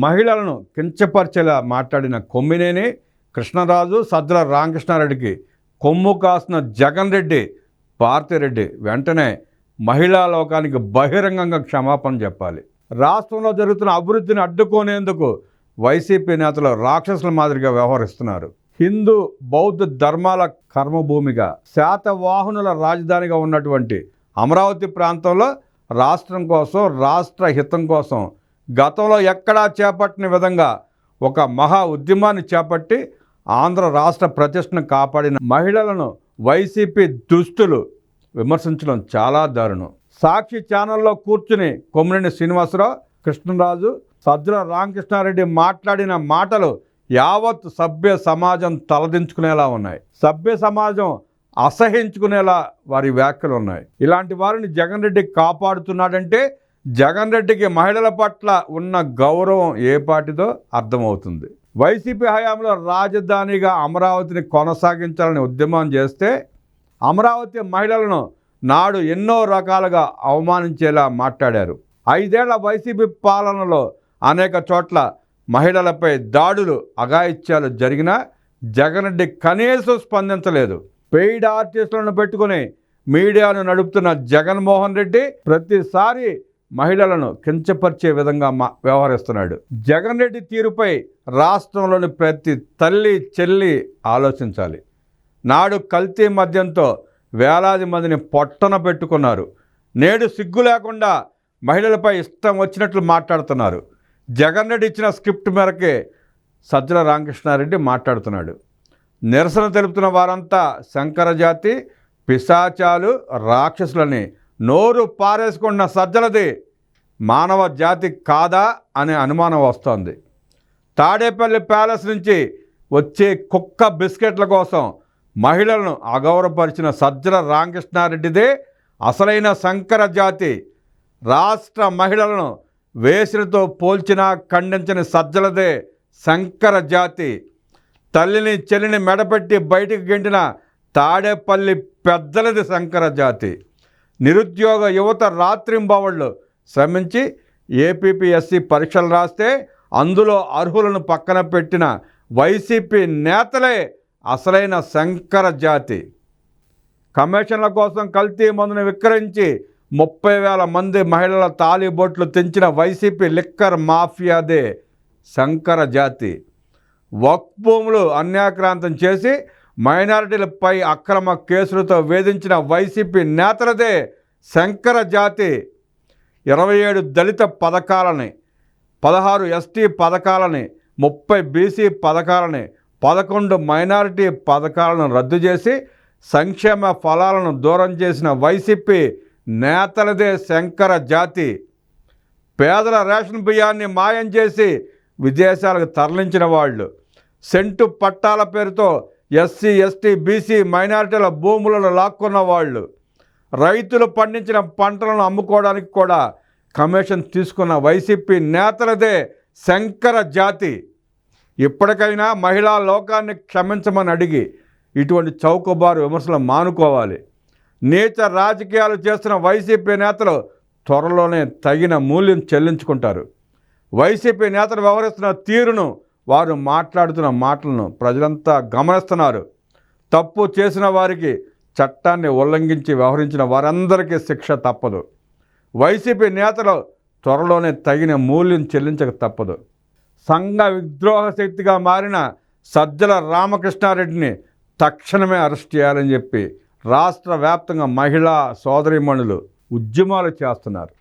మహిళలను కించపరిచేలా మాట్లాడిన కొమ్మినేని కృష్ణరాజు, సజ్జల రామకృష్ణారెడ్డికి కొమ్ము కాసిన జగన్ రెడ్డి, భారతిరెడ్డి వెంటనే మహిళా లోకానికి బహిరంగంగా క్షమాపణ చెప్పాలి. రాష్ట్రంలో జరుగుతున్న అభివృద్ధిని అడ్డుకునేందుకు వైసీపీ నేతలు రాక్షసుల మాదిరిగా వ్యవహరిస్తున్నారు. హిందూ బౌద్ధ ధర్మాల కర్మభూమిగా, శాతవాహనుల రాజధానిగా ఉన్నటువంటి అమరావతి ప్రాంతంలో రాష్ట్రం కోసం, రాష్ట్ర హితం కోసం గతంలో ఎక్కడా చేపట్టిన విధంగా ఒక మహా ఉద్యమాన్ని చేపట్టి ఆంధ్ర రాష్ట్ర ప్రతిష్టను కాపాడిన మహిళలను వైసీపీ దుస్తులు విమర్శించడం చాలా దారుణం. సాక్షి ఛానల్లో కూర్చుని కొమ్మినేని శ్రీనివాసరావు, కృష్ణరాజు, సజ్జల రామకృష్ణారెడ్డి మాట్లాడిన మాటలు యావత్ సభ్య సమాజం తలదించుకునేలా ఉన్నాయి. సభ్య సమాజం అసహించుకునేలా వారి వ్యాఖ్యలు ఉన్నాయి. ఇలాంటి వారిని జగన్ రెడ్డి కాపాడుతున్నాడంటే జగన్ రెడ్డికి మహిళల పట్ల ఉన్న గౌరవం ఏ పాటిదో అర్థమవుతుంది. వైసీపీ హయాంలో రాజధానిగా అమరావతిని కొనసాగించాలని ఉద్యమం చేస్తే అమరావతి మహిళలను నాడు ఎన్నో రకాలుగా అవమానించేలా మాట్లాడారు. 5 ఏళ్ల వైసీపీ పాలనలో అనేక చోట్ల మహిళలపై దాడులు, అఘాయిత్యాలు జరిగినా జగన్ రెడ్డి కనీసం స్పందించలేదు. పెయిడ్ ఆర్టిస్టులను పెట్టుకుని మీడియాను నడుపుతున్న జగన్మోహన్ రెడ్డి ప్రతిసారి మహిళలను కించపరిచే విధంగా వ్యవహరిస్తున్నాడు. జగన్ రెడ్డి తీరుపై రాష్ట్రంలోని ప్రతి తల్లి, చెల్లి ఆలోచించాలి. నాడు కల్తీ మద్యంతో వేలాది మందిని పొట్టన పెట్టుకున్నారు. నేడు సిగ్గు లేకుండా మహిళలపై ఇష్టం వచ్చినట్లు మాట్లాడుతున్నారు. జగన్ రెడ్డి ఇచ్చిన స్క్రిప్ట్ మేరకే సజ్జల రామకృష్ణారెడ్డి మాట్లాడుతున్నాడు. నిరసన తెలుపుతున్న వారంతా శంకరజాతి, పిశాచాలు, రాక్షసులని నోరు పారేసుకున్న సజ్జలది మానవ జాతి కాదా అనే అనుమానం వస్తోంది. తాడేపల్లి ప్యాలెస్ నుంచి వచ్చే కుక్క బిస్కెట్ల కోసం మహిళలను అగౌరవపరిచిన సజ్జల రామకృష్ణారెడ్డిదే అసలైన శంకర జాతి. రాష్ట్ర మహిళలను వేసినతో పోల్చినా ఖండించని సజ్జలదే శంకర జాతి. తల్లిని, చెల్లిని మెడపెట్టి బయటికి గెంటిన తాడేపల్లి పెద్దలది శంకర జాతి. నిరుద్యోగ యువత రాత్రింబవళ్ళు శ్రమించి ఏపీపీఎస్సీ పరీక్షలు రాస్తే అందులో అర్హులను పక్కన పెట్టిన వైసీపీ నేతలే అసలైన శంకర జాతి. కమిషన్ల కోసం కల్తీ మందును విక్రయించి 30,000 మంది మహిళల తాలిబొట్లు తెంచిన వైసీపీ లిక్కర్ మాఫియాదే శంకర జాతి. వక్ఫ్ భూములు అన్యాక్రాంతం చేసి మైనారిటీలపై అక్రమ కేసులతో వేధించిన వైసీపీ నేతలదే శంకర జాతి. 27 దళిత పథకాలని, 16 ఎస్టీ పథకాలని, 30 బీసీ పథకాలని, 11 మైనారిటీ పథకాలను రద్దు చేసి సంక్షేమ ఫలాలను దూరం చేసిన వైసీపీ నేతలదే శంకర జాతి. పేదల రేషన్ బియ్యాన్ని మాయం చేసి విదేశాలకు తరలించిన వాళ్ళు, సెంటు పట్టాల పేరుతో ఎస్సీ, ఎస్టీ, బీసీ, మైనారిటీల భూములను లాక్కున్న వాళ్ళు, రైతులు పండించిన పంటలను అమ్ముకోవడానికి కూడా కమిషన్ తీసుకున్న వైసీపీ నేతలదే శంకర జాతి. ఇప్పటికైనా మహిళా లోకాన్ని క్షమించమని అడిగి ఇటువంటి చౌకబారు విమర్శలు మానుకోవాలి. నీచ రాజకీయాలు చేస్తున్న వైసీపీ నేతలు త్వరలోనే తగిన మూల్యం చెల్లించుకుంటారు. వైసీపీ నేతలు వ్యవహరిస్తున్న తీరును, వారు మాట్లాడుతున్న మాటలను ప్రజలంతా గమనిస్తున్నారు. తప్పు చేసిన వారికి, చట్టాన్ని ఉల్లంఘించి వ్యవహరించిన వారందరికీ శిక్ష తప్పదు. వైసీపీ నేతలు త్వరలోనే తగిన మూల్యం చెల్లించక తప్పదు. సంఘ విద్రోహ శక్తిగా మారిన సజ్జల రామకృష్ణారెడ్డిని తక్షణమే అరెస్ట్ చేయాలని చెప్పి రాష్ట్ర వ్యాప్తంగా మహిళా సోదరీమణులు ఉద్యమాలు చేస్తున్నారు.